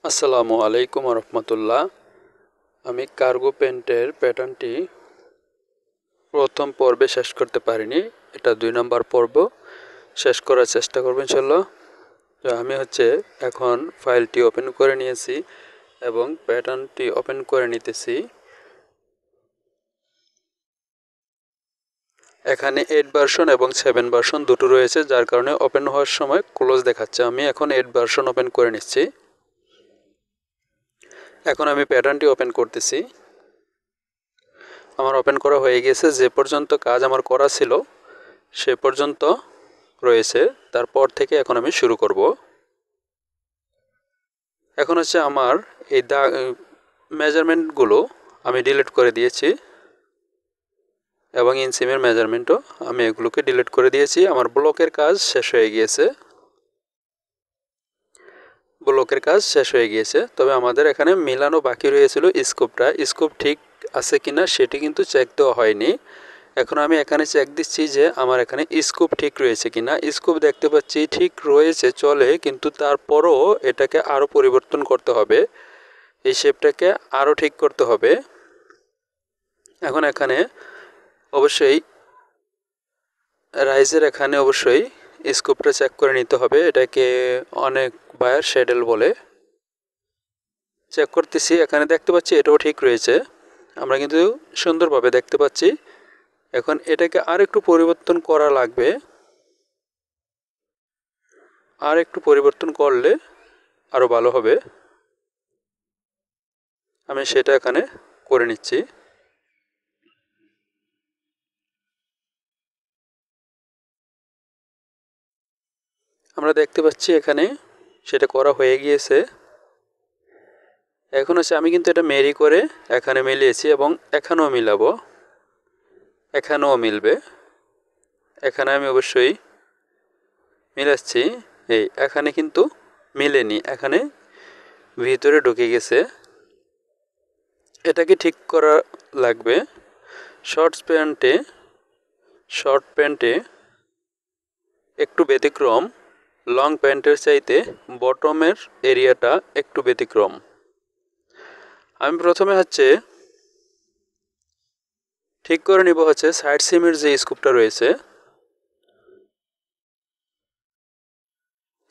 আসসালামু আলাইকুম রহমতুল্লাহ। আমি কার্গো প্যান্টের প্যাটার্নটি প্রথম পর্বে শেষ করতে পারিনি। এটা ২ নম্বর পর্ব শেষ করার চেষ্টা করব ইনশাল্লাহ। তো আমি এখন ফাইলটি ওপেন করে নিয়েছি এবং প্যাটার্নটি ওপেন করে নিতেছি। এখানে 8 ভার্সন এবং 7 ভার্সন দুটো রয়েছে, যার কারণে ওপেন হওয়ার সময় ক্লোজ দেখাচ্ছে। আমি এখন 8 ভার্সন ওপেন করে নিচ্ছি। এখন আমি প্যাটার্নটি ওপেন করতেছি। আমার ওপেন করা হয়ে গেছে। যে পর্যন্ত কাজ আমার করা ছিল সে পর্যন্ত রয়েছে, তারপর থেকে এখন আমি শুরু করব। এখন আমার এই মেজারমেন্টগুলো আমি ডিলিট করে দিয়েছি এবং ইনসিমের মেজারমেন্টও আমি এগুলোকে ডিলিট করে দিয়েছি। আমার ব্লকের কাজ শেষ হয়ে গিয়েছে। তবে আমাদের এখানে মিলানো বাকি রয়েছিল স্কোপটা। স্কোপ ঠিক আছে কিনা সেটি কিন্তু চেক দেওয়া হয়নি। এখন আমি এখানে চেক দিচ্ছি যে আমার এখানে স্কোপ ঠিক রয়েছে কিনা। স্কোপ দেখতে পাচ্ছি ঠিক রয়েছে, চলে, কিন্তু তারপরও এটাকে আরও পরিবর্তন করতে হবে। এই শেপটাকে আরও ঠিক করতে হবে। এখন এখানে অবশ্যই রাইজের এখানে অবশ্যই স্কোপটা চেক করে নিতে হবে। এটাকে অনেক বায়ার শ্যাডেল বলে। চেক করতেছি, এখানে দেখতে পাচ্ছি এটাও ঠিক রয়েছে। আমরা কিন্তু সুন্দরভাবে দেখতে পাচ্ছি। এখন এটাকে আর একটু পরিবর্তন করা লাগবে। আর একটু পরিবর্তন করলে আরও ভালো হবে। আমি সেটা এখানে করে নিচ্ছি। আমরা দেখতে পাচ্ছি এখানে সেটা করা হয়ে গিয়েছে। এখন আমি কিন্তু এটা মেরি করে এখানে মিলিয়েছি এবং এখানেও মিলাবো, এখানেও মিলবে। এখানে আমি অবশ্যই মিলাচ্ছি। এখানে কিন্তু মিলেনি, এখানে ভিতরে ঢুকে গেছে। এটাকে ঠিক করা লাগবে। শর্ট প্যান্টে একটু ব্যতিক্রম, লং প্যান্টের চাইতে বটমের এরিয়াটা একটু ব্যতিক্রম। আমি প্রথমে ঠিক করে নিব সাইড সিমের যে স্কুপটা রয়েছে,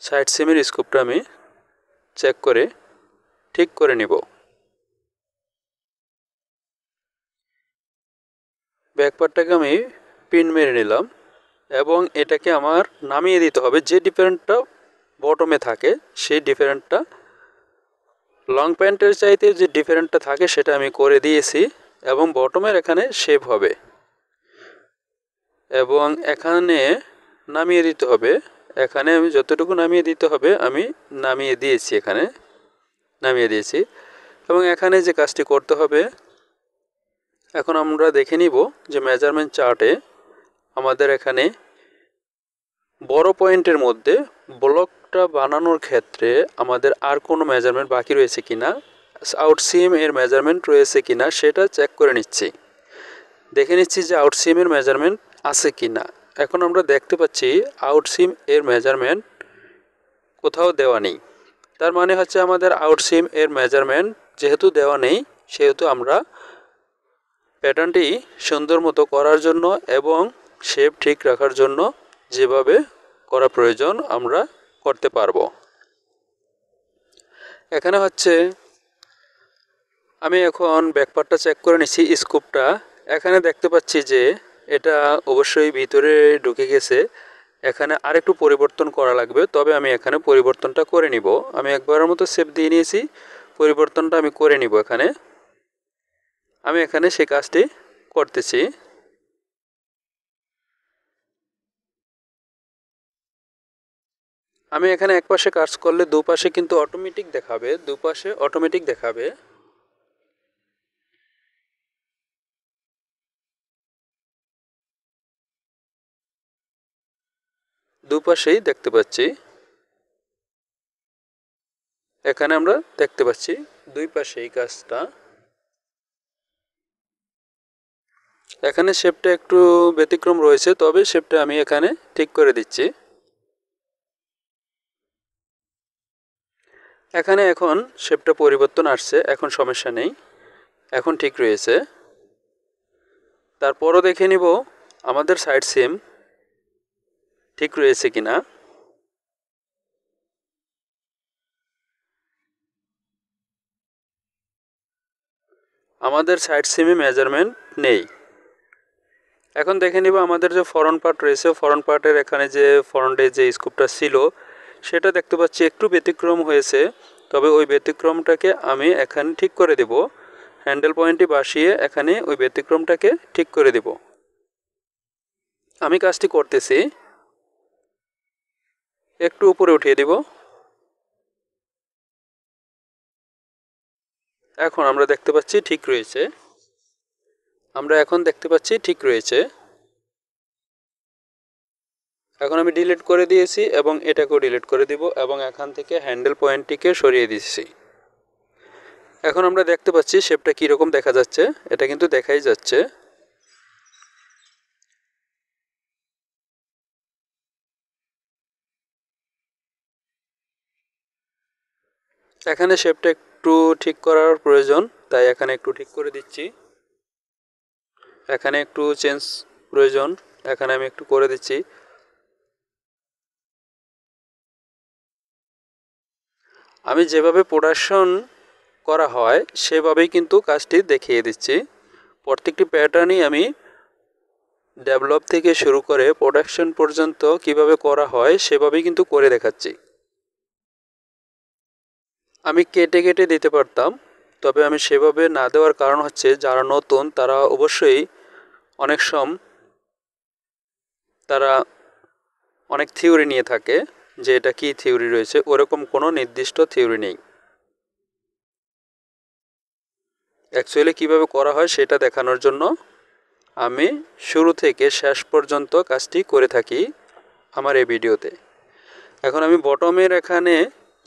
সাইড সিমের স্কুপটা আমি চেক করে ঠিক করে নিব। ব্যাকপার্টটাকে আমি পিন মেরে নিলাম এবং এটাকে আমার নামিয়ে দিতে হবে। যে ডিফারেন্টটা বটমে থাকে সেই ডিফারেন্টটা লং প্যান্টের চাইতে যে ডিফারেন্টটা থাকে সেটা আমি করে দিয়েছি এবং বটমের এখানে শেপ হবে এবং এখানে নামিয়ে দিতে হবে। এখানে আমি যতটুকু নামিয়ে দিতে হবে আমি নামিয়ে দিয়েছি এবং এখানে যে কাজটি করতে হবে, এখন আমরা দেখে নিব যে মেজারমেন্ট চার্টে আমাদের এখানে বড় পয়েন্টের মধ্যে ব্লকটা বানানোর ক্ষেত্রে আমাদের আর কোনো মেজারমেন্ট বাকি রয়েছে কিনা, আউটসিম এর মেজারমেন্ট রয়েছে কিনা সেটা চেক করে নিচ্ছি। দেখে নিচ্ছি যে আউটসিম এর মেজারমেন্ট আছে কিনা। এখন আমরা দেখতে পাচ্ছি আউটসিম এর মেজারমেন্ট কোথাও দেওয়া নেই। তার মানে আমাদের আউটসিম এর মেজারমেন্ট যেহেতু দেওয়া নেই, সেহেতু আমরা প্যাটার্নটি সুন্দর মতো করার জন্য এবং শেপ ঠিক রাখার জন্য যেভাবে করা প্রয়োজন আমরা করতে পারবো। এখানে আমি এখন ব্যাকপার্টটা চেক করে নিচ্ছি স্কুপটা। এখানে দেখতে পাচ্ছি যে এটা অবশ্যই ভিতরে ঢুকে গেছে। এখানে আরেকটু পরিবর্তন করা লাগবে, তবে আমি এখানে পরিবর্তনটা করে নিব। আমি একবারের মতো শেপ দিয়ে নিয়েছি, পরিবর্তনটা আমি করে নিব। আমি এখানে সেই কাজটি করতেছি। আমি এখানে এক পাশে কাজ করলে দুপাশে কিন্তু অটোমেটিক দেখাবে। দুপাশেই দেখতে পাচ্ছি। এখানে আমরা দেখতে পাচ্ছি দুই পাশে এই কাজটা। এখানে শেপটা একটু ব্যতিক্রম রয়েছে, তবে শেপটা আমি এখানে ঠিক করে দিচ্ছি। এখানে এখন শেপটা পরিবর্তন আসছে, এখন সমস্যা নেই, এখন ঠিক রয়েছে। তারপরও দেখে নিব আমাদের সাইড সিম ঠিক রয়েছে কিনা। আমাদের সাইড সিমে মেজারমেন্ট নেই। এখন দেখে নিব আমাদের যে ফ্রন্ট পার্ট রয়েছে, ফ্রন্ট পার্টের এখানে যে ফ্রন্টে যে স্কুপটা ছিল সেটা দেখতে পাচ্ছি একটু ব্যতিক্রম হয়েছে। তবে ওই ব্যতিক্রমটাকে আমি এখানে ঠিক করে দেব, হ্যান্ডেল পয়েন্টটি বসিয়ে এখানে ওই ব্যতিক্রমটাকে ঠিক করে দেব। আমি কাজটি করতেছি, একটু উপরে উঠিয়ে দিব। এখন আমরা দেখতে পাচ্ছি ঠিক রয়েছে, আমরা এখন দেখতে পাচ্ছি ঠিক রয়েছে। এখন আমি ডিলিট করে দিয়েছি এবং এটাকেও ডিলিট করে দিব এবং এখান থেকে হ্যান্ডেল পয়েন্টটিকে সরিয়ে দিচ্ছি। এখন আমরা দেখতে পাচ্ছি শেপটা কীরকম দেখা যাচ্ছে, এটা কিন্তু দেখাই যাচ্ছে। এখানে শেপটা একটু ঠিক করার প্রয়োজন, তাই এখানে একটু ঠিক করে দিচ্ছি। এখানে একটু চেঞ্জ প্রয়োজন, এখানে আমি একটু করে দিচ্ছি। আমি যেভাবে প্রোডাকশন করা হয় সেভাবেই কিন্তু কাজটি দেখিয়ে দিচ্ছি। প্রত্যেকটি প্যাটার্নই আমি ডেভেলপ থেকে শুরু করে প্রোডাকশন পর্যন্ত কিভাবে করা হয় সেভাবেই কিন্তু করে দেখাচ্ছি। আমি কেটে কেটে দিতে পারতাম, তবে আমি সেভাবে না দেওয়ার কারণ হচ্ছে যারা নতুন তারা অবশ্যই অনেক সময় তারা অনেক থিওরি নিয়ে থাকে যে এটা কী থিওরি রয়েছে, ওরকম কোনো নির্দিষ্ট থিওরি নেই। অ্যাকচুয়ালি কীভাবে করা হয় সেটা দেখানোর জন্য আমি শুরু থেকে শেষ পর্যন্ত কাজটি করে থাকি আমার এই ভিডিওতে। এখন আমি বটমের এখানে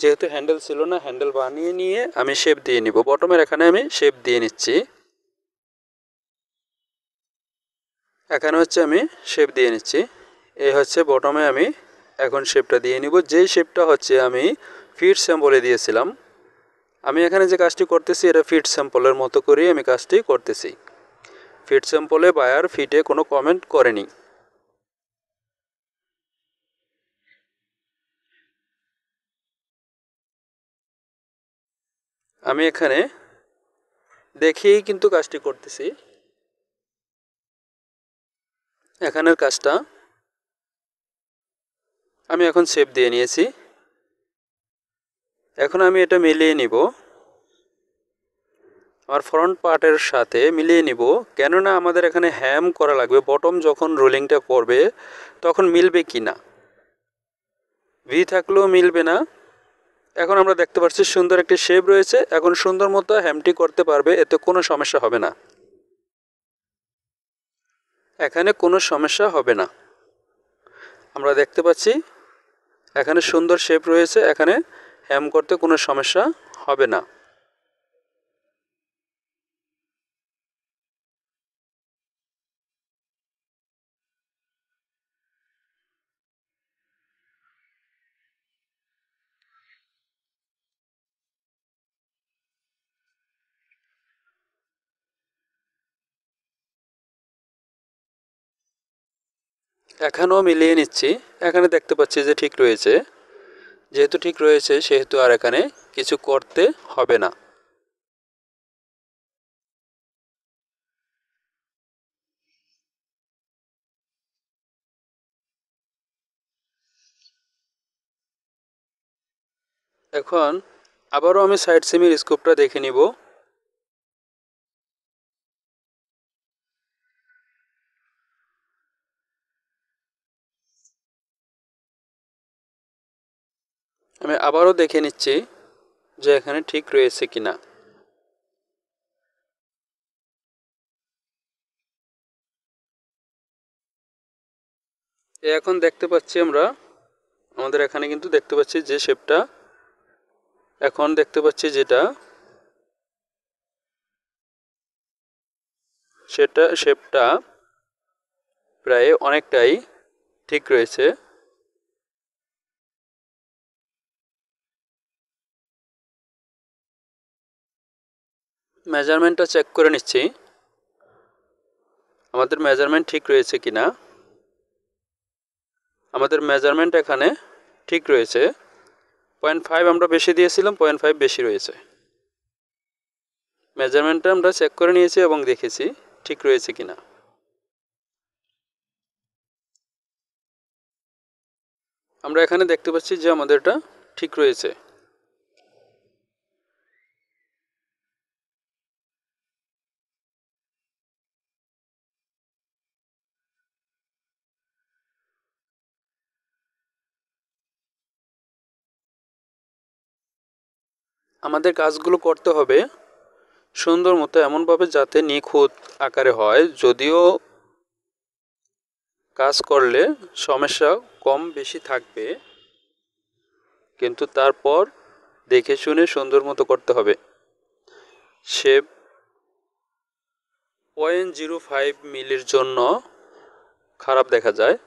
যেহেতু হ্যান্ডেল ছিল না, হ্যান্ডেল বানিয়ে নিয়ে আমি শেপ দিয়ে নিব। বটমের এখানে আমি শেপ দিয়ে নিচ্ছি। এখানে হচ্ছে আমি শেপ দিয়ে নিচ্ছি, এই হচ্ছে বটমে আমি এখন শেপটা দিয়ে নিব, যেই শেপটা হচ্ছে আমি ফিট স্যাম্পলে দিয়েছিলাম। আমি এখানে যে কাজটি করতেছি এটা ফিট স্যাম্পলের মতো করেই আমি কাজটি করতেছি। ফিট স্যাম্পলে বায়ার ফিটে কোনো কমেন্ট করেনি। আমি এখানে দেখেই কিন্তু কাজটি করতেছি। এখানের কাজটা আমি এখন শেপ দিয়ে নিয়েছি। এখন আমি এটা মিলিয়ে নিব, আমার ফ্রন্ট পার্টের সাথে মিলিয়ে নিব, কেননা আমাদের এখানে হ্যাম করা লাগবে। বটম যখন রোলিংটা করবে তখন মিলবে কি না, ভি থাকলেও মিলবে না। এখন আমরা দেখতে পাচ্ছি সুন্দর একটি শেপ রয়েছে, এখন সুন্দর মতো হ্যামটি করতে পারবে, এতে কোনো সমস্যা হবে না। এখানে কোনো সমস্যা হবে না, আমরা দেখতে পাচ্ছি এখানে সুন্দর শেপ রয়েছে, এখানে হ্যাম করতে কোনো সমস্যা হবে না। এখানেও মিলিয়ে নিচ্ছি, এখানে দেখতে পাচ্ছি যে ঠিক রয়েছে। যেহেতু ঠিক রয়েছে সেহেতু আর এখানে কিছু করতে হবে না। এখন আবারও আমি সাইড সিমের স্কোপটা দেখে নিব। আমি আবারও দেখে নিচ্ছি যে এখানে ঠিক রয়েছে কিনা। এখন দেখতে পাচ্ছি আমরা আমাদের এখানে কিন্তু দেখতে পাচ্ছি যে শেপটা এখন দেখতে পাচ্ছি যেটা সেটা শেপটা প্রায় অনেকটাই ঠিক রয়েছে। মেজারমেন্টটা চেক করে নিচ্ছি আমাদের মেজারমেন্ট ঠিক রয়েছে কিনা। আমাদের মেজারমেন্ট এখানে ঠিক রয়েছে। 0.5 আমরা বেশি দিয়েছিলাম, 0.5 বেশি রয়েছে। মেজারমেন্টটা আমরা চেক করে নিয়েছি এবং দেখেছি ঠিক রয়েছে কিনা। আমরা এখানে দেখতে পাচ্ছি যে আমাদেরটা ঠিক রয়েছে। আমাদের কাজগুলো করতে হবে সুন্দর মতো, এমনভাবে যাতে নিখুঁত আকারে হয়। যদিও কাজ করলে সমস্যা কম বেশি থাকবে, কিন্তু তারপর দেখে শুনে সুন্দর মতো করতে হবে। শেপ 0.05 মিলির জন্য খারাপ দেখা যায়।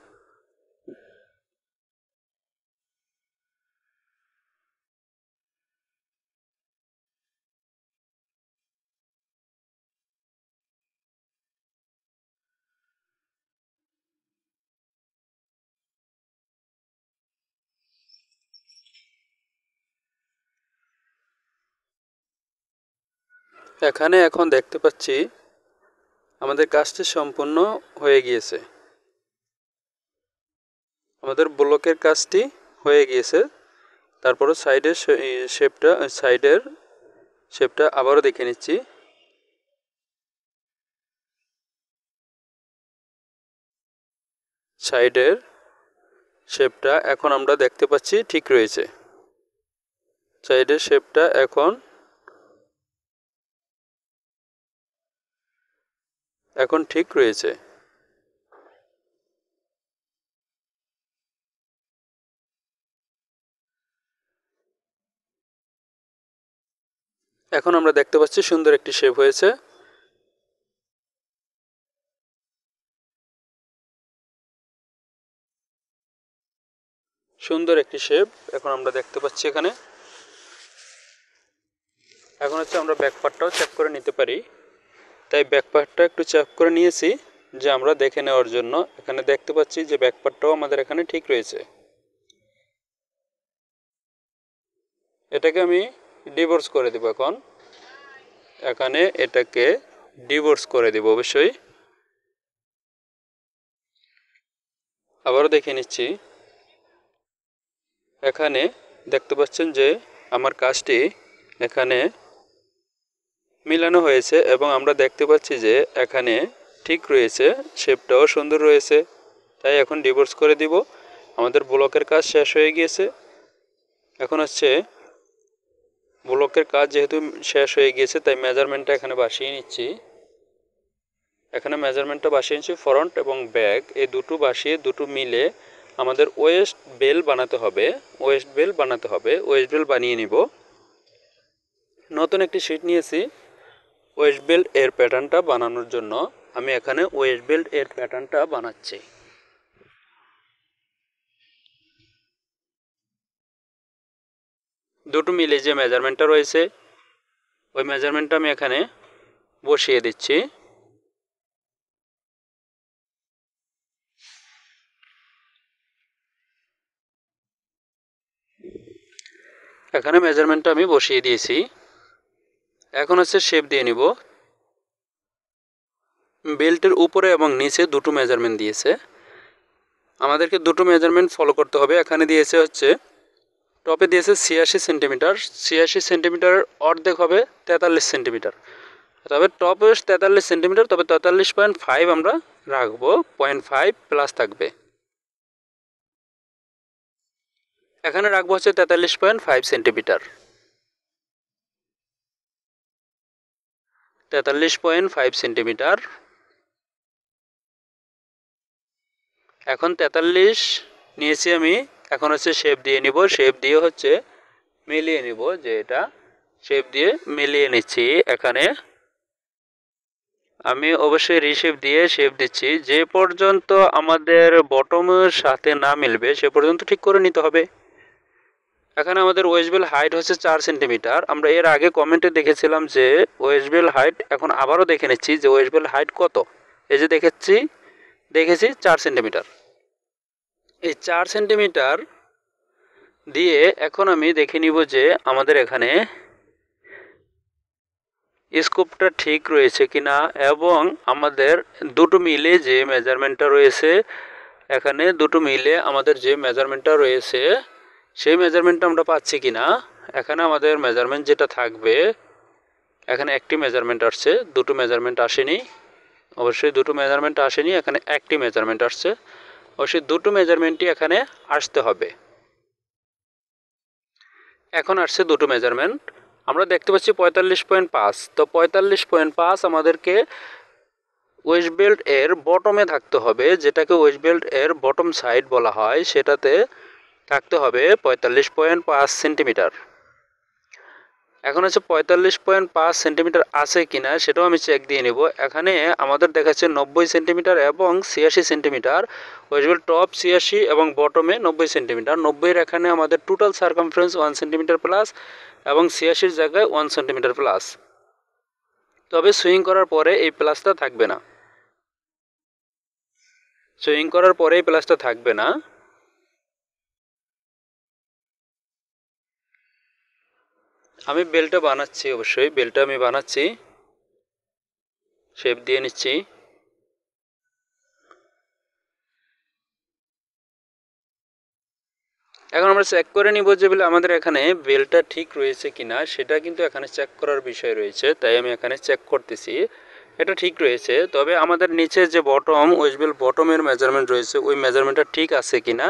এখানে এখন দেখতে পাচ্ছি আমাদের কাজটি সম্পূর্ণ হয়ে গিয়েছে। আমাদের ব্লকের কাজটি হয়ে গিয়েছে। তারপরে সাইডের শেপটা আবারও দেখে নিচ্ছি। সাইডের শেপটা এখন আমরা দেখতে পাচ্ছি ঠিক রয়েছে। সাইডের শেপটা এখন ঠিক রয়েছে। এখন আমরা দেখতে পাচ্ছি সুন্দর একটি শেপ হয়েছে। সুন্দর একটি শেপ এখন আমরা দেখতে পাচ্ছি এখানে। এখন হচ্ছে আমরা ব্যাক পার্টটাও চেক করে নিতে পারি। তাই ব্যাক পার্টটা একটু চেক করে নিয়েছি যে আমরা দেখে নেওয়ার জন্য। এখানে দেখতে পাচ্ছি যে ব্যাক পার্টটাও আমাদের এখানে ঠিক রয়েছে। এটাকে আমি ডিভোর্স করে দেব। এখানে এটাকে ডিভোর্স করে দেব অবশ্যই। আবারও দেখে নিচ্ছি। এখানে দেখতে পাচ্ছেন যে আমার কাজটি এখানে মিলানো হয়েছে এবং আমরা দেখতে পাচ্ছি যে এখানে ঠিক রয়েছে, শেপটাও সুন্দর রয়েছে। তাই এখন ডিভোর্স করে দিব। আমাদের ব্লকের কাজ শেষ হয়ে গিয়েছে। এখন হচ্ছে ব্লকের কাজ যেহেতু শেষ হয়ে গিয়েছে তাই মেজারমেন্টটা এখানে বসিয়ে নিচ্ছি। এখানে মেজারমেন্টটা বসিয়ে নিচ্ছি। ফ্রন্ট এবং ব্যাক এই দুটো বসিয়ে দুটো মিলে আমাদের ওয়েস্ট বেল বানাতে হবে। ওয়েস্ট বেল বানিয়ে নিব। নতুন একটি শিট নিয়েছি ওয়েস্ট বেল্ট এর প্যাটার্নটা বানানোর জন্য। আমি এখানে ওয়েস্ট বেল্ট এর প্যাটার্নটা বানাচ্ছি। দুটো মিলে যে মেজারমেন্টটা রয়েছে ওই মেজারমেন্টটা আমি এখানে বসিয়ে দিচ্ছি। এখানে মেজারমেন্টটা আমি বসিয়ে দিয়েছি। এখন হচ্ছে শেপ দিয়ে নিব। বেল্টের উপরে এবং নিচে দুটো মেজারমেন্ট দিয়েছে। আমাদেরকে দুটো মেজারমেন্ট ফলো করতে হবে। এখানে দিয়েছে হচ্ছে টপে দিয়েছে 86 সেন্টিমিটার। 86 সেন্টিমিটারের অর্ধেক হবে 43 সেন্টিমিটার। তবে টপে 43 সেন্টিমিটার, তবে 43.5 আমরা রাখবো। 0.5 প্লাস থাকবে। এখানে রাখবো হচ্ছে 43.5 সেন্টিমিটার। 43.5 সেন্টিমিটার। এখন 43 নিয়েছি আমি। এখন হচ্ছে শেপ দিয়ে নিব। শেপ দিয়ে হচ্ছে মিলিয়ে নিব, যে এটা শেপ দিয়ে মিলিয়ে নিচ্ছি। এখানে আমি অবশ্যই রিশেপ দিয়ে শেপ দিচ্ছি। যে পর্যন্ত আমাদের বটমের সাথে না মিলবে সে পর্যন্ত ঠিক করে নিতে হবে। এখানে আমাদের ওয়েস্টবেল হাইট হচ্ছে 4 সেন্টিমিটার। আমরা এর আগে কমেন্টে দেখেছিলাম যে ওয়েস্টবেল হাইট, এখন আবারও দেখে নিচ্ছি যে ওয়েস্টবেল হাইট কত। এই যে দেখেছি 4 সেন্টিমিটার। এই 4 সেন্টিমিটার দিয়ে এখন আমি দেখে নিব যে আমাদের এখানে স্কোপটা ঠিক রয়েছে কিনা, এবং আমাদের দুটো মিলে যে মেজারমেন্টটা রয়েছে, এখানে দুটো মিলে আমাদের যে মেজারমেন্টটা রয়েছে সেই মেজারমেন্টটা আমরা পাচ্ছি কিনা। এখানে আমাদের মেজারমেন্ট যেটা থাকবে, এখানে একটি মেজারমেন্ট আসছে, দুটো মেজারমেন্ট আসেনি। অবশ্যই দুটো মেজারমেন্ট আসেনি, এখানে একটি মেজারমেন্ট আসছে। অবশ্যই দুটো মেজারমেন্টই এখানে আসতে হবে। এখন আসছে দুটো মেজারমেন্ট। আমরা দেখতে পাচ্ছি 45.5। তো 45.5 আমাদেরকে ওয়েস্ট বেল্ট এর বটমে থাকতে হবে, যেটাকে ওয়েস্ট বেল্ট এর বটম সাইড বলা হয়, সেটাতে থাকতে হবে 45.5 সেন্টিমিটার। এখন হচ্ছে 45.5 সেন্টিমিটার আছে কিনা সেটাও আমি চেক দিয়ে নেব। এখানে আমাদের দেখাচ্ছে 90 সেন্টিমিটার এবং 86 সেন্টিমিটার। ওয়েস্টবেল টপ 86 এবং বটমে 90 সেন্টিমিটার। 90-এর এখানে আমাদের টোটাল সার্কামফারেন্স 1 সেন্টিমিটার প্লাস এবং 86-এর জায়গায় 1 সেন্টিমিটার প্লাস। তবে সুইং করার পরে এই প্লাসটা থাকবে না। সুইং করার পরে এই প্লাসটা থাকবে না। আমি বেলটা বানাচ্ছি, অবশ্যই বেলটা আমি বানাচ্ছি, শেপ দিয়ে নিচ্ছি। এখন আমরা চেক করে নিব যে বলে আমাদের এখানে বেলটা ঠিক রয়েছে কিনা, সেটা কিন্তু এখানে চেক করার বিষয় রয়েছে, তাই আমি এখানে চেক করতেছি। এটা ঠিক রয়েছে, তবে আমাদের নিচে যে বটম ওয়েস্টবেল বটমের মেজারমেন্ট রয়েছে ওই মেজারমেন্টটা ঠিক আছে কিনা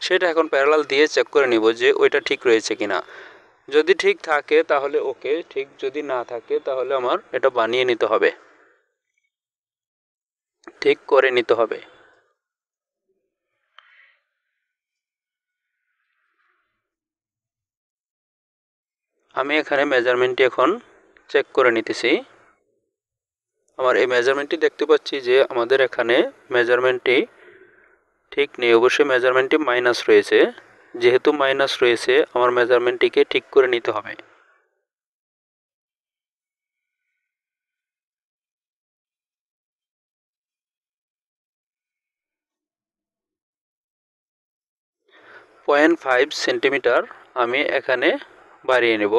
সেটা এখন প্যারালাল দিয়ে চেক করে নিব যে ওইটা ঠিক রয়েছে কিনা। যদি ঠিক থাকে তাহলে ওকে, ঠিক যদি না থাকে তাহলে আমার এটা বানিয়ে নিতে হবে, ঠিক করে নিতে হবে। আমি এখানে মেজারমেন্টটি এখন চেক করে নিতেছি। আমার এই মেজারমেন্টটি দেখতে পাচ্ছি যে আমাদের এখানে মেজারমেন্টটি ঠিক নেই, অবশ্যই মেজারমেন্টটি মাইনাস রয়েছে। যেহেতু মাইনাস রয়েছে আমার মেজারমেন্টটিকে ঠিক করে নিতে হবে। পয়েন্ট 5 সেন্টিমিটার আমি এখানে বাড়িয়ে নেব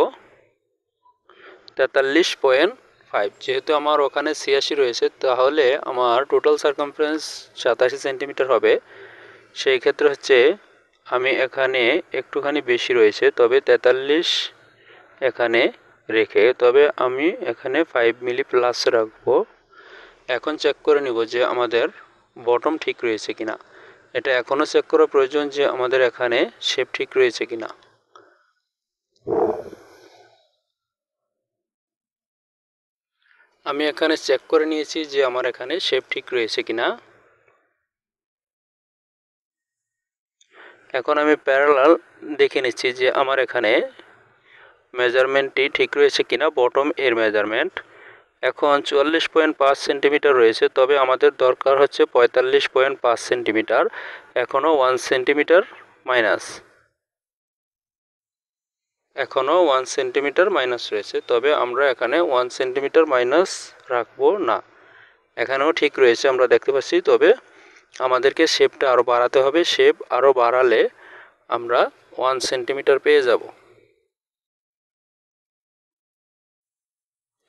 43.5। যেহেতু আমার ওখানে 86 রয়েছে, তাহলে আমার টোটাল সার্কামফারেন্স 87 সেন্টিমিটার হবে। সেই ক্ষেত্রে হচ্ছে আমি এখানে একটুখানি বেশি রয়েছে, তবে 43 এখানে রেখে, তবে আমি এখানে 5 মিলি প্লাস রাখবো। এখন চেক করে নিব যে আমাদের বটম ঠিক রয়েছে কিনা। এটা এখনও চেক করা প্রয়োজন যে আমাদের এখানে শেপ ঠিক রয়েছে কিনা। আমি এখানে চেক করে নিয়েছি যে আমার এখানে শেপ ঠিক রয়েছে কিনা। এখন আমি প্যারালাল দেখে নিচ্ছি যে আমার এখানে মেজারমেন্টটি ঠিক রয়েছে কিনা, বটম এর মেজারমেন্ট। এখন 44.5 সেন্টিমিটার রয়েছে, তবে আমাদের দরকার হচ্ছে 45.5 সেন্টিমিটার। এখনও 1 সেন্টিমিটার মাইনাস, এখনও 1 সেন্টিমিটার মাইনাস রয়েছে, তবে আমরা এখানে 1 সেন্টিমিটার মাইনাস রাখবো না। এখানেও ঠিক রয়েছে আমরা দেখতে পাচ্ছি, তবে আমাদেরকে শেপটা আরও বাড়াতে হবে। শেপ আরও বাড়ালে আমরা 1 সেন্টিমিটার পেয়ে যাব।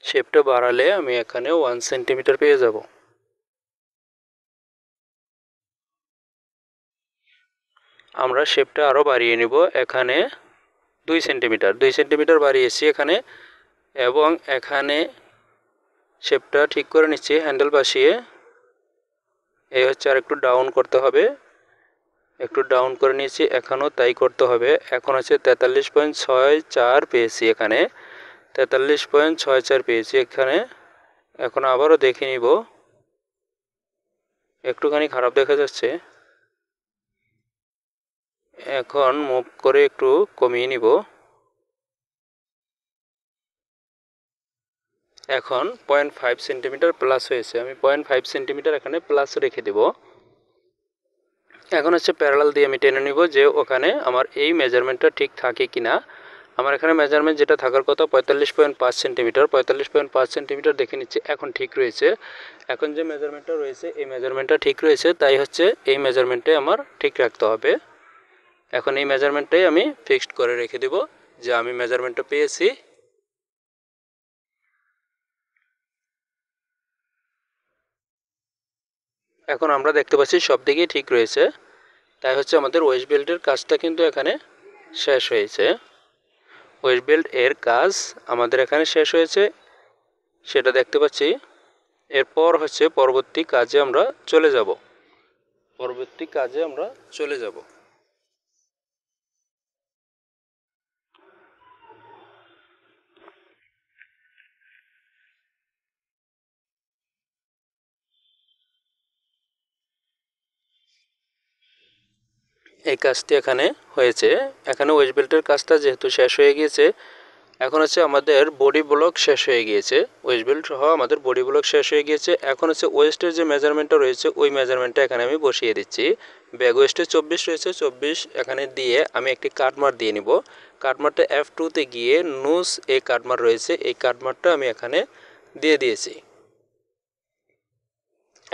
শেপটা বাড়ালে আমি এখানে 1 সেন্টিমিটার পেয়ে যাব। আমরা শেপটা আরও বাড়িয়ে নিব। এখানে 2 সেন্টিমিটার বাড়িয়েছি এখানে, এবং এখানে শেপটা ঠিক করে নিচ্ছি হ্যান্ডেল বাসিয়ে। এই হচ্ছে আর একটু ডাউন করতে হবে, একটু ডাউন করে নিয়েছি, এখানেও তাই করতে হবে। এখন হচ্ছে 43.64 পেয়েছি, এখানে 43.64 পেয়েছি এখানে। এখন আবারও দেখে নিব, একটুখানি খারাপ দেখা যাচ্ছে। এখন মুভ করে একটু কমিয়ে নিব। এখন 0.5 সেন্টিমিটার প্লাস হয়েছে, আমি 0.5 সেন্টিমিটার এখানে প্লাস রেখে দেব। এখন হচ্ছে প্যারালাল দিয়ে আমি টেনে নিব যে ওখানে আমার এই মেজারমেন্টটা ঠিক থাকে কিনা। আমার এখানে মেজারমেন্ট যেটা থাকার কথা 45.5 সেন্টিমিটার, 45.5 সেন্টিমিটার দেখে নিচ্ছি এখন ঠিক রয়েছে। এখন যে মেজারমেন্টটা রয়েছে এই মেজারমেন্টটা ঠিক রয়েছে, তাই হচ্ছে এই মেজারমেন্টে আমার ঠিক রাখতে হবে। এখন এই মেজারমেন্টটাই আমি ফিক্সড করে রেখে দেব যে আমি মেজারমেন্টটা পেয়েছি। এখন আমরা দেখতে পাচ্ছি সব দিকেই ঠিক রয়েছে, তাই হচ্ছে আমাদের ওয়েস্ট বেল্টের কাজটা কিন্তু এখানে শেষ হয়েছে। ওয়েস্ট বেল্ট এর কাজ আমাদের এখানে শেষ হয়েছে, সেটা দেখতে পাচ্ছি। এরপর হচ্ছে পরবর্তী কাজে আমরা চলে যাব। এই কাজটি এখানে হয়েছে। এখানে ওয়েস্ট বেল্টের কাজটা যেহেতু শেষ হয়ে গিয়েছে, এখন হচ্ছে আমাদের বডি ব্লক শেষ হয়ে গিয়েছে। ওয়েস্ট বেল্ট সহ আমাদের বডি ব্লক শেষ হয়ে গিয়েছে। এখন হচ্ছে ওয়েস্টের যে মেজারমেন্টটা রয়েছে ওই মেজারমেন্টটা এখানে আমি বসিয়ে দিচ্ছি। ব্যাক ওয়েস্টে 24 রয়েছে, 24 এখানে দিয়ে আমি একটি কাটমার দিয়ে নিব। কাটমারটা F2-তে গিয়ে নোজ এই কাটমার রয়েছে, এই কাটমারটা আমি এখানে দিয়ে দিয়েছি।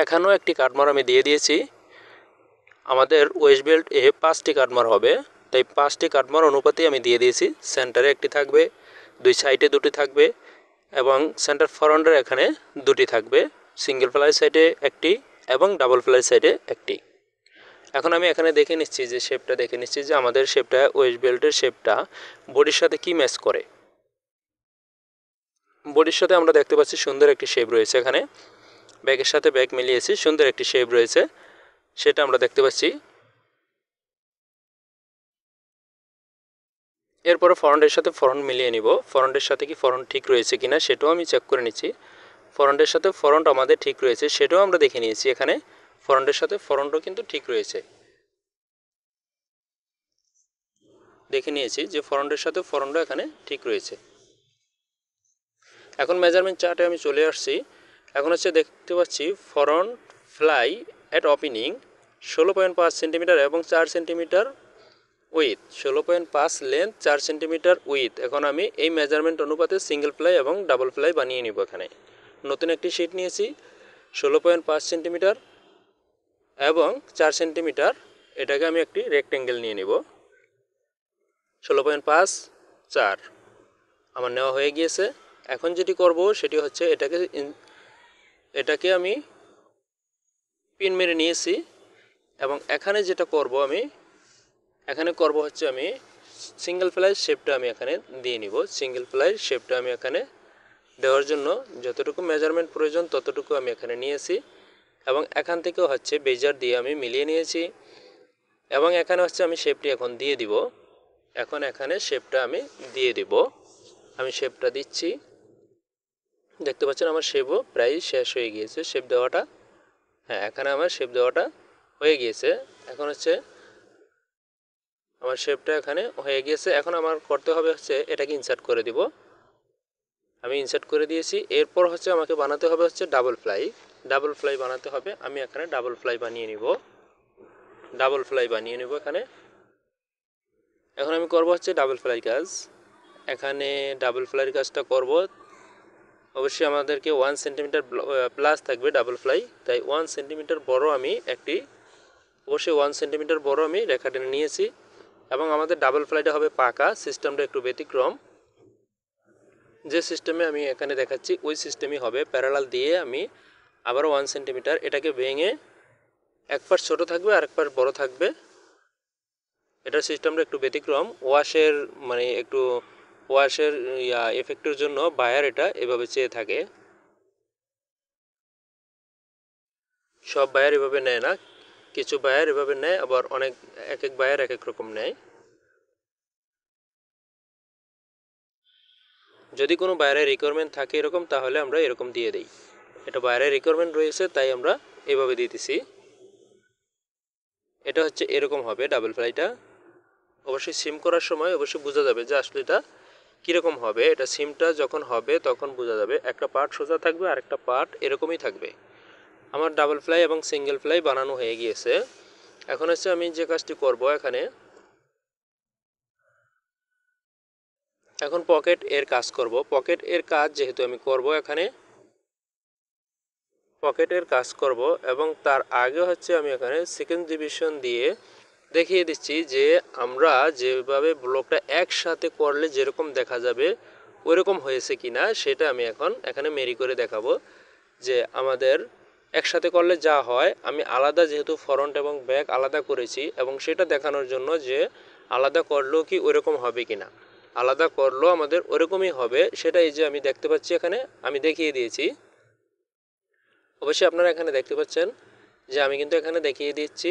এখানেও একটি কাটমার আমি দিয়ে দিয়েছি। আমাদের ওয়েস্ট বেল্ট এ 5টি কাটমার হবে, তাই 5টি কাটমার অনুপাতে আমি দিয়ে দিয়েছি। সেন্টারে একটি থাকবে, দুই সাইডে দুটি থাকবে এবং সেন্টার ফরন্টের এখানে দুটি থাকবে, সিঙ্গেল ফ্লাই সাইডে একটি এবং ডাবল ফ্লাই সাইডে একটি। এখন আমি এখানে দেখে নিচ্ছি যে শেপটা দেখে নিচ্ছি যে আমাদের শেপটা ওয়েস্ট বেল্টের শেপটা বডির সাথে কি ম্যাচ করে। বডির সাথে আমরা দেখতে পাচ্ছি সুন্দর একটি শেপ রয়েছে, এখানে ব্যাগের সাথে ব্যাগ মিলিয়েছি, সুন্দর একটি শেপ রয়েছে, সেটা আমরা দেখতে পাচ্ছি। এরপরে ফরন্টের সাথে ফরন্ট মিলিয়ে নিব। ফরন্টের সাথে কি ফরন্ট ঠিক রয়েছে কিনা সেটাও আমি চেক করে নিচ্ছি। ফরন্টের সাথে ফরন্ট আমাদের ঠিক রয়েছে, সেটাও আমরা দেখে নিয়েছি। এখানে ফরন্টের সাথে ফরন্টও কিন্তু ঠিক রয়েছে, দেখে নিয়েছি যে ফরন্টের সাথে ফরন্টও এখানে ঠিক রয়েছে। এখন মেজারমেন্ট চার্টে আমি চলে আসছি। এখন হচ্ছে দেখতে পাচ্ছি ফরন্ট ফ্লাই অ্যাট ওপেনিং 16.5 সেন্টিমিটার এবং 4 centimetre with, 16.5 length, 4 centimetre with. এখন আমি এই মেজারমেন্ট অনুপাতে সিঙ্গেল ফ্লাই এবং ডাবল ফ্লাই বানিয়ে নিব। এখানে নতুন একটি শিট নিয়েছি, 16.5 সেন্টিমিটার এবং 4 সেন্টিমিটার, এটাকে আমি একটি রেক্টেঙ্গেল নিয়ে নিব। 16.5 4 আমার নেওয়া হয়ে গিয়েছে। এখন যেটি করব সেটি হচ্ছে এটাকে আমি পিন মেরে নিয়েছি এবং এখানে যেটা করব আমি হচ্ছে আমি সিঙ্গেল ফ্লাই শেপটা আমি এখানে দিয়ে নিব। সিঙ্গেল ফ্লাই শেপটা আমি এখানে দেওয়ার জন্য যতটুকু মেজারমেন্ট প্রয়োজন ততটুকু আমি এখানে নিয়েছি এবং এখান থেকে হচ্ছে বেজার দিয়ে আমি মিলিয়ে নিয়েছি এবং এখানে হচ্ছে আমি শেপটি এখন দিয়ে দিব। এখন এখানে শেপটা আমি দিয়ে দিব, আমি শেপটা দিচ্ছি। দেখতে পাচ্ছেন আমার শেপও প্রায় শেষ হয়ে গিয়েছে শেপ দেওয়াটা। হ্যাঁ, এখানে আমার শেপ দেওয়াটা হয়ে গিয়েছে। এখন হচ্ছে আমার শেপটা এখানে হয়ে গিয়েছে। এখন আমার করতে হবে হচ্ছে এটাকে ইনসার্ট করে দিব। আমি ইনসার্ট করে দিয়েছি। এরপর হচ্ছে আমাকে বানাতে হবে হচ্ছে ডাবল ফ্লাই বানাতে হবে। আমি এখানে ডাবল ফ্লাই বানিয়ে নিব এখানে। এখন আমি করব হচ্ছে ডাবল ফ্লাই কাজ। এখানে ডাবল ফ্লাইয়ের কাজটা করব, অবশ্যই আমাদেরকে 1 সেন্টিমিটার প্লাস থাকবে ডাবল ফ্লাই, তাই 1 সেন্টিমিটার বড় আমি অবশ্যই 1 সেন্টিমিটার বড় আমি রেখা টেনে নিয়েছি এবং আমাদের ডাবল ফ্লাইটা হবে পাকা, সিস্টেমটা একটু ব্যতিক্রম। যে সিস্টেমে আমি এখানে দেখাচ্ছি ওই সিস্টেমই হবে। প্যারালাল দিয়ে আমি আবারও 1 সেন্টিমিটার এটাকে ভেঙে এক পাশ ছোটো থাকবে আর এক পাশ বড় থাকবে। এটার সিস্টেমটা একটু ব্যতিক্রম। ওয়াশের এফেক্টের জন্য বায়ার এটা এভাবে চেয়ে থাকে। সব বায়ার এভাবে নেয় না, কিছু বায়ার এভাবে নেয়, আবার এক এক বায়ার এক এক রকম নেয়। যদি কোনো বায়ারের রিকোয়ারমেন্ট থাকে এরকম, তাহলে আমরা এরকম দিয়ে দিই। এটা বায়ারের রিকোয়ারমেন্ট রয়েছে তাই আমরা এভাবে দিতেছি। এটা হচ্ছে এরকম হবে ডাবল ফ্লাইটা। অবশ্যই সিম করার সময় অবশ্যই বোঝা যাবে যে আসলে এটা কীরকম হবে। এটা সিমটা যখন হবে তখন বোঝা যাবে। একটা পার্ট সোজা থাকবে আর একটা পার্ট এরকমই থাকবে। আমার ডাবল ফ্লাই এবং সিঙ্গেল ফ্লাই বানানো হয়ে গিয়েছে। এখন হচ্ছে আমি যে কাজটি করব এখানে, এখন পকেট এর কাজ করব। পকেট এর কাজ যেহেতু আমি করব এখানে পকেটের কাজ করব, এবং তার আগে হচ্ছে আমি এখানে সেকেন্ড ডিভিশন দিয়ে দেখিয়ে দিচ্ছি যে আমরা যেভাবে ব্লকটা একসাথে করলে যেরকম দেখা যাবে ওইরকম হয়েছে কিনা, সেটা আমি এখন এখানে মেরি করে দেখাবো যে আমাদের একসাথে করলে যা হয়, আমি আলাদা যেহেতু ফ্রন্ট এবং ব্যাক আলাদা করেছি, এবং সেটা দেখানোর জন্য যে আলাদা করলেও কি ওইরকম হবে কিনা, আলাদা করলেও আমাদের ওরকমই হবে, সেটা এই যে আমি দেখতে পাচ্ছি এখানে আমি দেখিয়ে দিয়েছি। অবশ্যই আপনারা এখানে দেখতে পাচ্ছেন যে আমি কিন্তু এখানে দেখিয়ে দিচ্ছি।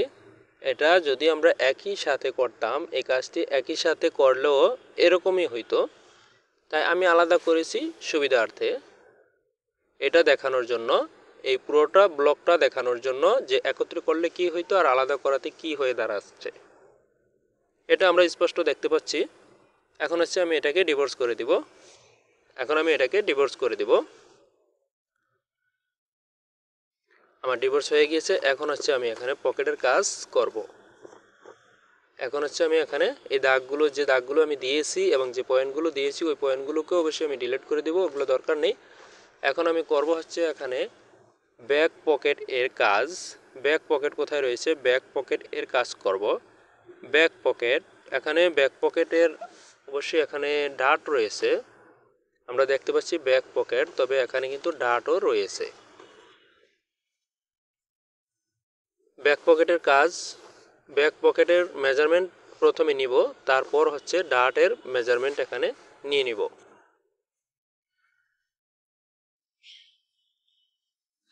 এটা যদি আমরা একই সাথে করতাম, এই কাজটি একই সাথে করলেও এরকমই হইতো, তাই আমি আলাদা করেছি সুবিধার্থে, এটা দেখানোর জন্য, এই পুরোটা ব্লকটা দেখানোর জন্য যে একত্রে করলে কি হইতো আর আলাদা করাতে কি হয়ে দাঁড়াচ্ছে, এটা আমরা স্পষ্ট দেখতে পাচ্ছি। এখন হচ্ছে আমি এটাকে ডিভোর্স করে দিব। আমার ডিভোর্স হয়ে গিয়েছে। এখন হচ্ছে আমি এখানে পকেটের কাজ করব। এখন হচ্ছে আমি এখানে এই দাগগুলো, যে দাগগুলো আমি দিয়েছি এবং যে পয়েন্টগুলো দিয়েছি, ওই পয়েন্টগুলোকে অবশ্যই আমি ডিলিট করে দেব, ওগুলো দরকার নেই। এখন আমি করব হচ্ছে এখানে ব্যাক পকেট এর কাজ। ব্যাক পকেট কোথায় রয়েছে, ব্যাক পকেট এর কাজ করব। ব্যাক পকেট, এখানে ব্যাক পকেটের অবশ্যই এখানে ডাট রয়েছে, আমরা দেখতে পাচ্ছি ব্যাক পকেট, তবে এখানে কিন্তু ডাটও রয়েছে। ব্যাক পকেটের কাজ, ব্যাক পকেটের মেজারমেন্ট প্রথমে নিব, তারপর হচ্ছে ডাটের মেজারমেন্ট এখানে নিয়ে নিব।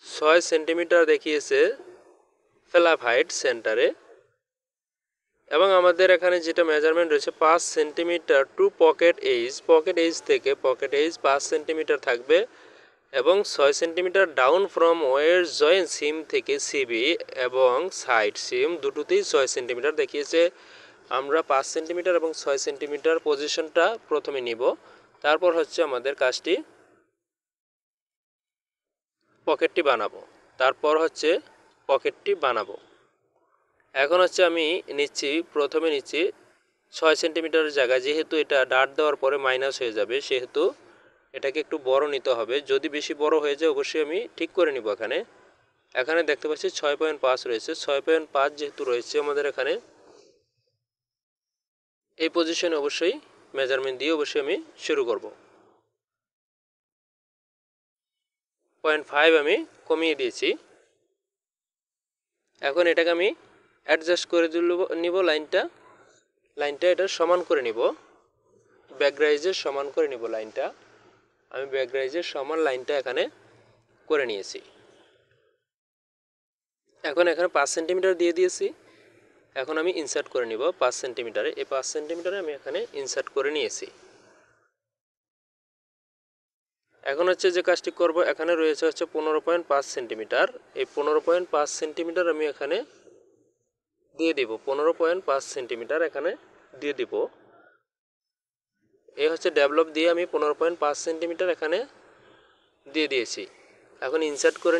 6 সেন্টিমিটার দেখিয়েছে ফ্ল্যাপ হাইট সেন্টারে, এবং আমাদের এখানে যেটা মেজারমেন্ট রয়েছে 5 সেন্টিমিটার টু পকেট এইজ থেকে পকেট এইজ 5 সেন্টিমিটার থাকবে, এবং 6 centimetre down from war joint seam থেকে সিবি এবং সাইড সিম দুটোতেই 6 সেন্টিমিটার দেখিয়েছে। আমরা 5 সেন্টিমিটার এবং 6 সেন্টিমিটার পজিশনটা প্রথমে নিব, তারপর হচ্ছে আমাদের কাজটি পকেটটি বানাবো। এখন হচ্ছে আমি প্রথমে নিচ্ছি 6 সেন্টিমিটারের জায়গায়, যেহেতু এটা ডাট দেওয়ার পরে মাইনাস হয়ে যাবে, সেহেতু এটাকে একটু বড় নিতে হবে। যদি বেশি বড় হয়ে যায় অবশ্যই আমি ঠিক করে নিব। এখানে দেখতে পাচ্ছি 6.5 রয়েছে, 6.5 যেহেতু রয়েছে আমাদের এখানে, এই পজিশনে অবশ্যই মেজারমেন্ট দিয়ে অবশ্যই আমি শুরু করব। 0.5 আমি কমিয়ে দিয়েছি। এখন এটাকে আমি অ্যাডজাস্ট করে নিব, লাইনটা এটা সমান করে নিব, ব্যাকগ্রাইজের সমান করে নিব লাইনটা। আমি ব্যাকগ্রাইজের সমান লাইনটা এখানে করে নিয়েছি। এখন এখানে 5 সেন্টিমিটার দিয়ে দিয়েছি। এখন আমি ইনসার্ট করে নিব 5 সেন্টিমিটারে, এই 5 সেন্টিমিটারে আমি এখানে ইনসার্ট করে নিয়েছি। এখন হচ্ছে যে কাজটি করব, এখানে রয়েছে হচ্ছে 15.5 সেন্টিমিটার, এই 15.5 সেন্টিমিটার আমি এখানে দিয়ে দিব, 15.5 সেন্টিমিটার এখানে দিয়ে দিব। এই হচ্ছে ডেভেলপ দিয়ে আমি 15.5 সেন্টিমিটার এখানে দিয়ে দিয়েছি। এখন ইনসার্ট করে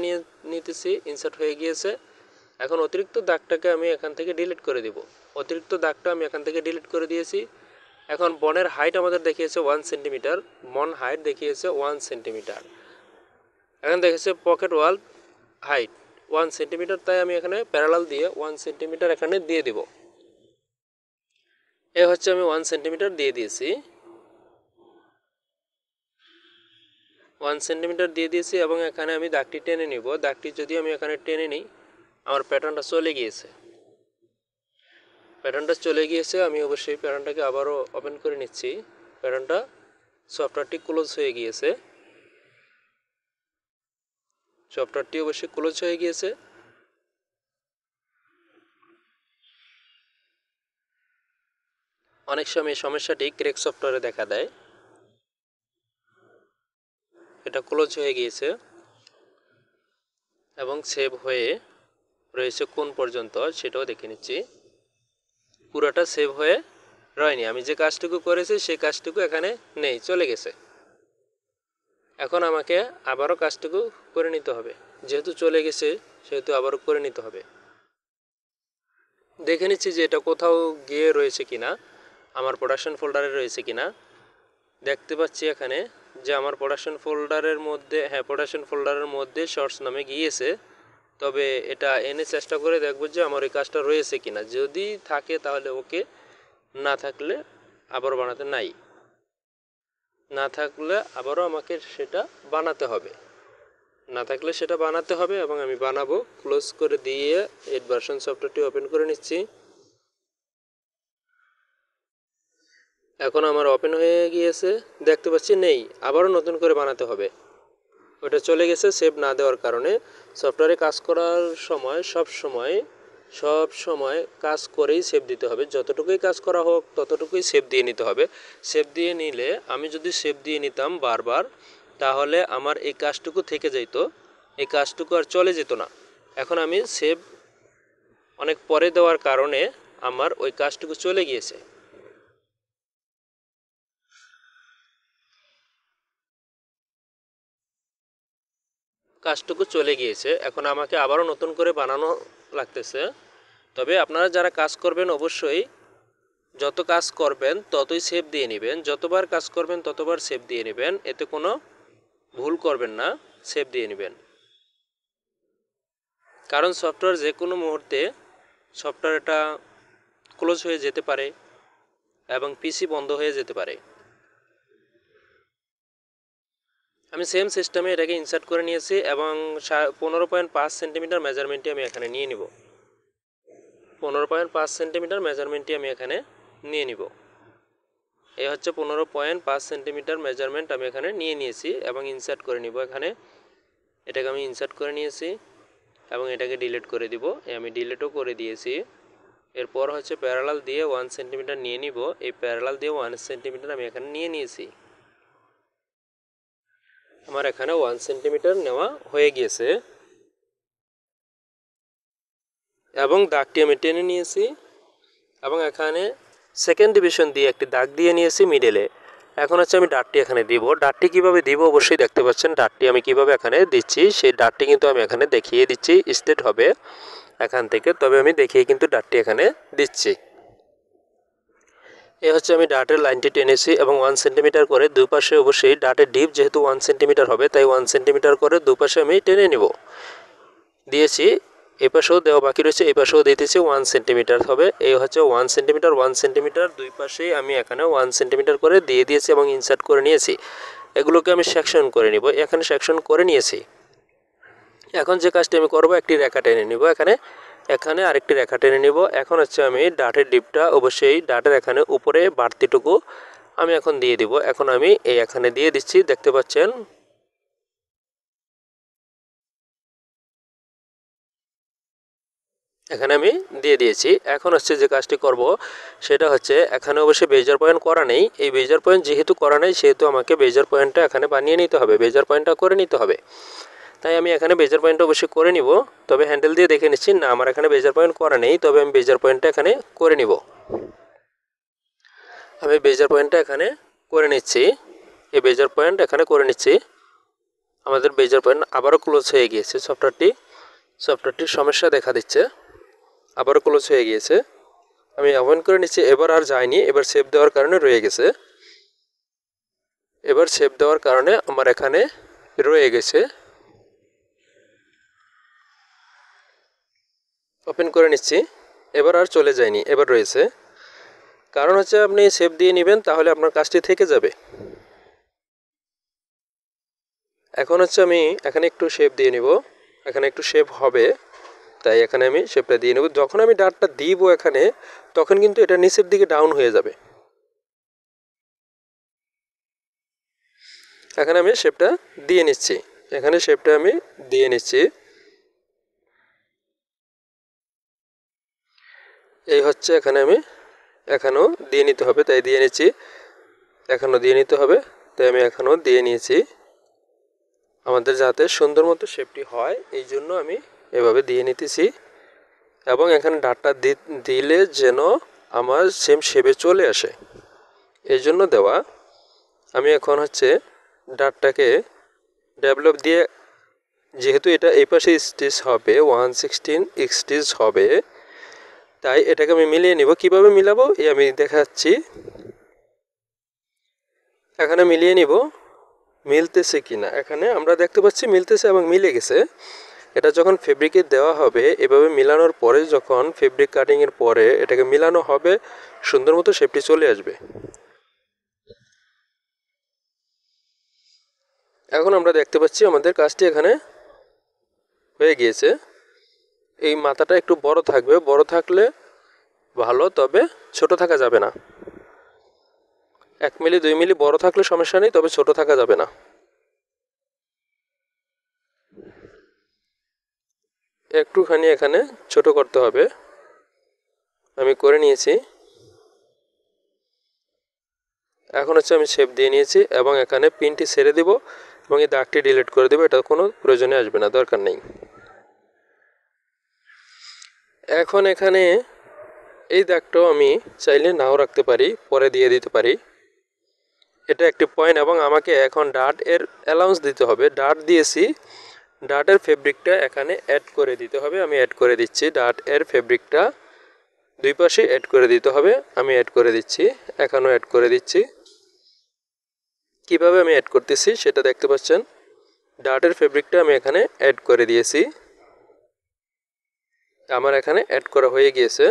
নিতেছি, ইনসার্ট হয়ে গিয়েছে। এখন অতিরিক্ত দাগটাকে আমি এখান থেকে ডিলিট করে দিব, অতিরিক্ত দাগটা আমি এখান থেকে ডিলিট করে দিয়েছি। এখন বনের হাইট আমাদের দেখিয়েছে 1 সেন্টিমিটার, বন হাইট দেখিয়েছে 1 সেন্টিমিটার। এখন দেখেছে পকেট ওয়াল হাইট 1 সেন্টিমিটার, তাই আমি এখানে প্যারালাল দিয়ে 1 সেন্টিমিটার এখানে দিয়ে দিব। এ হচ্ছে আমি 1 সেন্টিমিটার দিয়ে দিয়েছি, 1 সেন্টিমিটার দিয়ে দিয়েছি, এবং এখানে আমি দাগটি টেনে নিব। দাগটি যদি আমি এখানে টেনে নিই, আমার প্যাটার্নটা চলে গিয়েছে। আমি অবশ্যই প্যাটার্নটাকে আবারও ওপেন করে নিচ্ছি। প্যাটার্নটা, সফটওয়্যারটি ক্লোজ হয়ে গিয়েছে, সফটওয়্যারটি অবশ্যই ক্লোজ হয়ে গিয়েছে। অনেক সময় এই সমস্যাটি ক্র্যাক সফটওয়্যারে দেখা দেয়। এটা ক্লোজ হয়ে গিয়েছে এবং সেভ হয়ে রয়েছে কোন পর্যন্ত সেটাও দেখে নিচ্ছি। পুরোটা সেভ হয়ে রয়নি, আমি যে কাজটুকু করেছি সেই কাজটুকু এখানে নেই, চলে গেছে। এখন আমাকে আবারও কাজটুকু করে নিতে হবে, যেহেতু চলে গেছে সেহেতু আবারও করে নিতে হবে। দেখে নিচ্ছি যে এটা কোথাও গিয়ে রয়েছে কিনা, আমার প্রোডাকশন ফোল্ডারে রয়েছে কিনা। দেখতে পাচ্ছি এখানে যে আমার প্রোডাকশন ফোল্ডারের মধ্যে, হ্যাঁ প্রোডাকশন ফোল্ডারের মধ্যে শর্টস নামে গিয়েছে। তবে এটা এনে চেষ্টা করে দেখবো যে আমার এই কাজটা রয়েছে কিনা। যদি থাকে তাহলে ওকে, না থাকলে আবারও বানাতে নাই, না থাকলে আবারও আমাকে সেটা বানাতে হবে, না থাকলে সেটা বানাতে হবে এবং আমি বানাবো। ক্লোজ করে দিয়ে এড ভার্সন সফটওয়্যারটি ওপেন করে নিচ্ছি। এখন আমার ওপেন হয়ে গিয়েছে, দেখতে পাচ্ছি নেই, আবারও নতুন করে বানাতে হবে। ওটা চলে গেছে সেভ না দেওয়ার কারণে। সফটওয়্যারে কাজ করার সময় সব সময় কাজ করেই সেভ দিতে হবে। যতটুকুই কাজ করা হোক ততটুকুই সেভ দিয়ে নিতে হবে। সেভ দিয়ে নিলে, আমি যদি সেভ দিয়ে নিতাম বারবার, তাহলে আমার এই কাজটুকু থেকে যেত, এই কাজটুকু আর চলে যেত না। এখন আমি সেভ অনেক পরে দেওয়ার কারণে আমার ওই কাজটুকু চলে গিয়েছে। কাজটুকু চলে গিয়েছে, এখন আমাকে আবারও নতুন করে বানানো লাগতেছে। তবে আপনারা যারা কাজ করবেন অবশ্যই যত কাজ করবেন ততই সেভ দিয়ে নেবেন, যতবার কাজ করবেন ততবার সেভ দিয়ে নেবেন, এতে কোনো ভুল করবেন না, সেভ দিয়ে নেবেন। কারণ সফটওয়্যার যে কোনো মুহূর্তে সফটওয়্যারটা ক্লোজ হয়ে যেতে পারে এবং পিসি বন্ধ হয়ে যেতে পারে। আমি সেম সিস্টেমে এটাকে ইনসার্ট করে নিয়েছি এবং 15.5 সেন্টিমিটার মেজারমেন্টটি আমি এখানে নিয়ে নিব। 15.5 সেন্টিমিটার মেজারমেন্টটি আমি এখানে নিয়ে নিব। এই হচ্ছে 15.5 সেন্টিমিটার মেজারমেন্ট আমি এখানে নিয়ে নিয়েছি এবং ইনসার্ট করে নিব। এখানে এটাকে আমি ইনসার্ট করে নিয়েছি এবং এটাকে ডিলিট করে দিব। আমি ডিলিটও করে দিয়েছি। এরপর হচ্ছে প্যারালাল দিয়ে 1 সেন্টিমিটার নিয়ে নিব। এই প্যারালাল দিয়ে 1 সেন্টিমিটার আমি এখানে নিয়ে নিয়েছি। আমার এখানে 1 সেন্টিমিটার নেওয়া হয়ে গিয়েছে এবং দাগটি আমি টেনে নিয়েছি এবং এখানে সেকেন্ড ডিভিশন দিয়ে একটি দাগ দিয়ে নিয়েছি মিডলে। এখন হচ্ছে আমি ডাটটি এখানে দিব। ডাটটি কিভাবে দিব অবশ্যই দেখতে পাচ্ছেন। ডাটটি আমি কিভাবে এখানে দিচ্ছি সেই ডাটটি কিন্তু আমি এখানে দেখিয়ে দিচ্ছি, স্টেট হবে এখান থেকে। তবে আমি দেখিয়ে কিন্তু ডাটটি এখানে দিচ্ছি। এ হচ্ছে আমি ডাটের লাইনটি টেনেছি এবং 1 সেন্টিমিটার করে দুপাশে, অবশ্যই ডাটের ডিপ যেহেতু 1 সেন্টিমিটার হবে তাই 1 সেন্টিমিটার করে দুপাশে আমি টেনে নিব। দিয়েছি, এই পাশেও দেওয়া বাকি রয়েছে, এই পাশেও দিতেছি 1 সেন্টিমিটার হবে। এই হচ্ছে 1 সেন্টিমিটার 1 সেন্টিমিটার দুই পাশেই আমি এখানে 1 সেন্টিমিটার করে দিয়ে দিয়েছি এবং ইনসার্ট করে নিয়েছি। এগুলোকে আমি সেকশন করে নিব। এখানে সেকশন করে নিয়েছি। এখন যে কাজটি আমি করব, একটি রেখা টেনে নিব। এখানে আরেকটি রেখা টেনে নিব। এখন হচ্ছে আমি ডাটের ডিপটা, অবশ্যই ডাটের এখানে উপরে বাড়তিটুকু আমি এখন দিয়ে দিব। এখন আমি এই এখানে দিয়ে দিচ্ছি, দেখতে পাচ্ছেন। এখানে আমি দিয়ে দিয়েছি। এখন হচ্ছে যে কাজটি করব সেটা হচ্ছে, এখানে অবশ্যই বেজার পয়েন্ট করা নেই। এই বেজার পয়েন্ট যেহেতু করা নেই সেহেতু আমাকে বেজার পয়েন্টটা এখানে বানিয়ে নিতে হবে, বেজার পয়েন্টটা করে নিতে হবে। তাই আমি এখানে বেজার পয়েন্টটা অবশ্যই করে নিব। তবে হ্যান্ডেল দিয়ে দেখে নিচ্ছি, না আমার এখানে বেজার পয়েন্ট করা নেই, তবে আমি বেজার পয়েন্টটা এখানে করে নিব। আমি বেজার পয়েন্টটা এখানে করে নিচ্ছি। এই বেজার পয়েন্ট এখানে করে নিচ্ছি। আমাদের বেজার পয়েন্ট আবারও ক্লোজ হয়ে গিয়েছে। সফটওয়্যারটির সমস্যা দেখা দিচ্ছে, আবারও ক্লোজ হয়ে গিয়েছে। আমি ওপেন করে নিচ্ছি। এবার আর যায়নি, এবার সেভ দেওয়ার কারণে রয়ে গেছে। এবার সেভ দেওয়ার কারণে আমার এখানে রয়ে গেছে। ওপেন করে নিচ্ছি, এবার আর চলে যায়নি, এবার রয়েছে। কারণ হচ্ছে আপনি সেভ দিয়ে নেবেন, তাহলে আপনার কাজটি থেকে যাবে। এখন হচ্ছে আমি এখানে একটু শেপ দিয়ে নিব, এখানে একটু শেপ হবে, তাই এখানে আমি শেপটা দিয়ে নেব। যখন আমি ডাটটা দিব এখানে, তখন কিন্তু এটা নিচের দিকে ডাউন হয়ে যাবে। এখানে আমি শেপটা দিয়ে নিচ্ছি, এখানে শেপটা আমি দিয়ে নিচ্ছি। এই হচ্ছে, এখানে আমি এখানেও দিয়ে নিতে হবে, তাই দিয়ে নিচ্ছি। এখানেও দিয়ে নিতে হবে, তাই আমি এখানেও দিয়ে নিয়েছি। আমাদের যাতে সুন্দর মতো শেপটি হয় এই জন্য আমি এভাবে দিয়ে নিতেছি। এবং এখানে ডাটটা দিলে যেন আমার সেম শেপে চলে আসে, এই জন্য দেওয়া। আমি এখন হচ্ছে ডাটটাকে ডেভেলপ দিয়ে, যেহেতু এটা এই পাশে স্টিচ হবে 116 স্টিচ হবে, তাই এটাকে আমি মিলিয়ে নিব। কিভাবে মিলাবো এই আমি দেখাচ্ছি। এখানে মিলিয়ে নিব মিলতেছে কিনা। এখানে আমরা দেখতে পাচ্ছি মিলতেছে এবং মিলে গেছে। এটা যখন ফেব্রিকে দেওয়া হবে, এভাবে মিলানোর পরে যখন ফেব্রিক কাটিংয়ের পরে এটাকে মিলানো হবে, সুন্দর মতো শেপটি চলে আসবে। এখন আমরা দেখতে পাচ্ছি আমাদের কাজটি এখানে হয়ে গিয়েছে। এই মাথাটা একটু বড় থাকবে, বড় থাকলে ভালো, তবে ছোট থাকা যাবে না। 1 মিলি 2 মিলি বড় থাকলে সমস্যা নেই, তবে ছোট থাকা যাবে না। একটুখানি এখানে ছোট করতে হবে, আমি করে নিয়েছি। এখন হচ্ছে আমি শেপ দিয়ে নিয়েছি এবং এখানে পিনটি ছেড়ে দিব এবং এই দাগটি ডিলিট করে দেবো। এটা কোনো প্রয়োজনে আসবে না, দরকার নেই। এখন এখানে এই দাগটাও আমি চাইলে নাও রাখতে পারি, পরে দিয়ে দিতে পারি। এটা একটি পয়েন্ট এবং আমাকে এখন ডাট এর অ্যালাউন্স দিতে হবে। ডাট দিয়েছি, ডাটের ফেব্রিকটা এখানে অ্যাড করে দিতে হবে। আমি অ্যাড করে দিচ্ছি। ডাট এর ফেব্রিকটা দুই পাশে অ্যাড করে দিতে হবে। আমি অ্যাড করে দিচ্ছি, এখানেও অ্যাড করে দিচ্ছি। কিভাবে আমি অ্যাড করতেছি সেটা দেখতে পাচ্ছেন। ডাটের ফেব্রিকটা আমি এখানে অ্যাড করে দিয়েছি। আমার এখানে অ্যাড করা হয়ে গিয়েছে।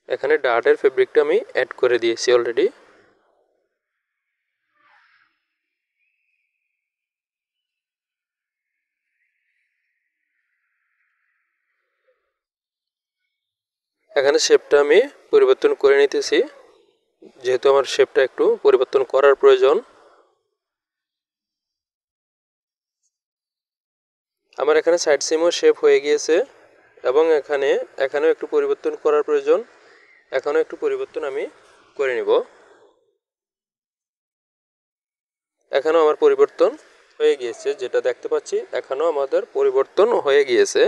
এখানে ডাটের ফেব্রিকটা আমি অ্যাড করে দিয়েছি অলরেডি। এখানে শেপটা আমি পরিবর্তন করে নিতেছি, যেহেতু আমার শেপটা একটু পরিবর্তন করার প্রয়োজন। আমার এখানে সাইড সিমও শেপ হয়ে গিয়েছে এবং এখানেও একটু পরিবর্তন করার প্রয়োজন। এখানেও একটু পরিবর্তন আমি করে নিব। এখানেও আমার পরিবর্তন হয়ে গিয়েছে, যেটা দেখতে পাচ্ছি এখানেও আমাদের পরিবর্তন হয়ে গিয়েছে।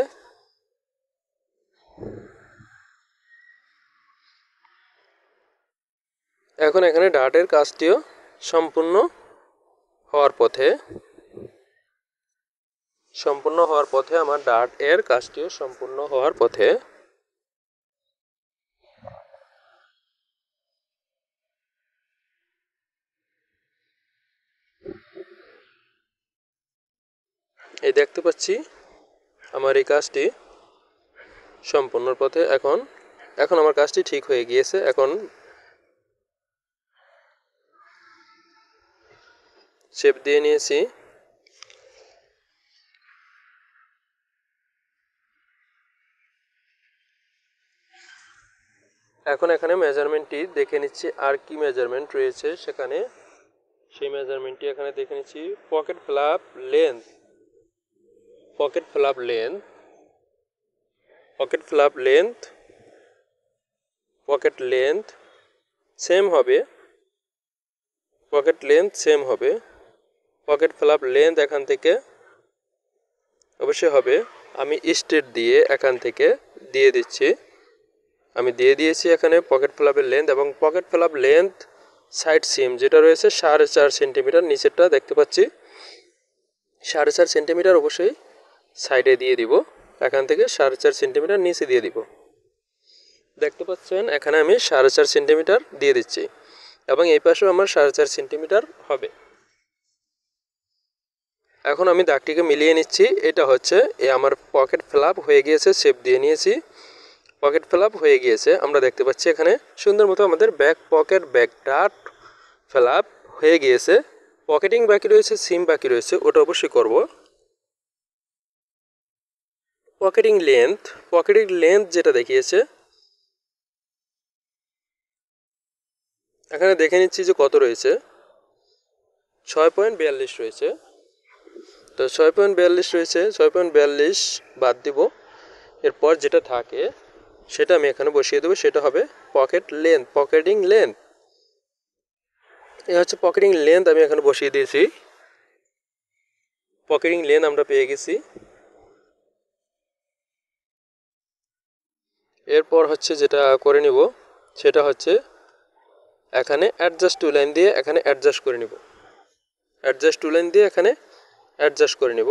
এখন এখানে ডাটের কাজটিও সম্পূর্ণ হওয়ার পথে। আমার ডাট এর কাজটিও সম্পূর্ণ হওয়ার পথে। এই দেখতে পাচ্ছি আমার এই কাজটি সম্পূর্ণ পথে। এখন আমার কাজটি ঠিক হয়ে গিয়েছে। এখন শেপ দিয়ে নিয়েছি। এখন এখানে মেজারমেন্টটি দেখে নিচ্ছি, আর কি মেজারমেন্ট রয়েছে সেখানে। সেই মেজারমেন্টটি এখানে দেখে নিচ্ছি। Pocket flap length, pocket flap length, pocket flap length, pocket length same হবে। পকেট লেন্থ সেম হবে। পকেট ফ্লাপ লেন্থ এখান থেকে অবশ্যই হবে। আমি স্ট্রেট দিয়ে এখান থেকে দিয়ে দিচ্ছি। আমি দিয়ে দিয়েছি এখানে পকেট ফ্লাপের লেন্থ, এবং পকেট ফ্লাপ লেন্থ সাইড সিম যেটা রয়েছে 4.5 সেন্টিমিটার, নিচেরটা দেখতে পাচ্ছি 4.5 সেন্টিমিটার অবশ্যই সাইডে দিয়ে দিব। এখান থেকে 4.5 সেন্টিমিটার নিচে দিয়ে দিব। দেখতে পাচ্ছেন এখানে আমি 4.5 সেন্টিমিটার দিয়ে দিচ্ছি এবং এই পাশেও আমার 4.5 সেন্টিমিটার হবে। এখন আমি দাগটিকে মিলিয়ে নিচ্ছি। এটা হচ্ছে আমার পকেট ফ্লাপ হয়ে গিয়েছে, শেপ দিয়ে নিয়েছি, পকেট ফ্লাপ হয়ে গিয়েছে। আমরা দেখতে পাচ্ছি এখানে সুন্দর মতো আমাদের ব্যাক পকেট ব্যাক ডাট ফ্লাপ হয়ে গিয়েছে। পকেটিং বাকি রয়েছে, সিম বাকি রয়েছে, ওটা অবশ্যই করব। পকেটিং লেন্থ যেটা দেখিয়েছে এখানে দেখে নিচ্ছি যে কত রয়েছে। 6.42 রয়েছে। তো 6.42 রয়েছে, 6.42 বাদ দিব। এরপর যেটা থাকে সেটা আমি এখানে বসিয়ে দেবো। সেটা হবে পকেট লেন্থ, পকেটিং লেন্থ। এ হচ্ছে পকেটিং লেন্থ, আমি এখানে বসিয়ে দিয়েছি। পকেটিং লেন্থ আমরা পেয়ে গেছি। এরপর হচ্ছে যেটা করে নিব সেটা হচ্ছে এখানে অ্যাডজাস্ট টু লাইন দিয়ে এখানে অ্যাডজাস্ট করে নিব। অ্যাডজাস্ট টু লাইন দিয়ে এখানে অ্যাডজাস্ট করে নিব।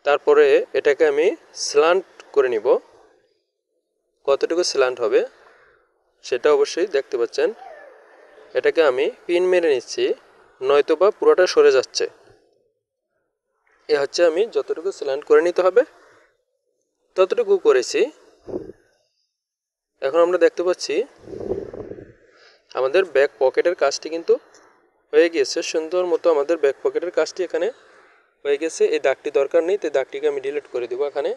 তারপরে এটাকে আমি স্ল্যান্ট করে নিব। কতটুকু স্ল্যান্ট হবে সেটা অবশ্যই দেখতে পাচ্ছেন। এটাকে আমি পিন মেরে নিচ্ছি, নয়তোবা পুরোটা সরে যাচ্ছে। এ হচ্ছে আমি যতটুকু স্ল্যান্ট করে নিতে হবে ততটুকু করেছি। এখন আমরা দেখতে পাচ্ছি আমাদের ব্যাক পকেটের কাজটি কিন্তু হয়ে গিয়েছে। সুন্দর মতো আমাদের ব্যাক পকেটের কাজটি এখানে হয়ে গেছে। এই দাগটি দরকার নেই, তাই দাগটিকে আমি ডিলিট করে দেবো। এখানে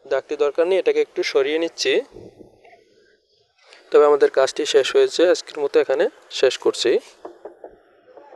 দাগটি দরকার নেই, এটাকে একটু সরিয়ে নিচ্ছি। তবে আমাদের কাজটি শেষ হয়েছে, আজকের মতো এখানে শেষ করছি।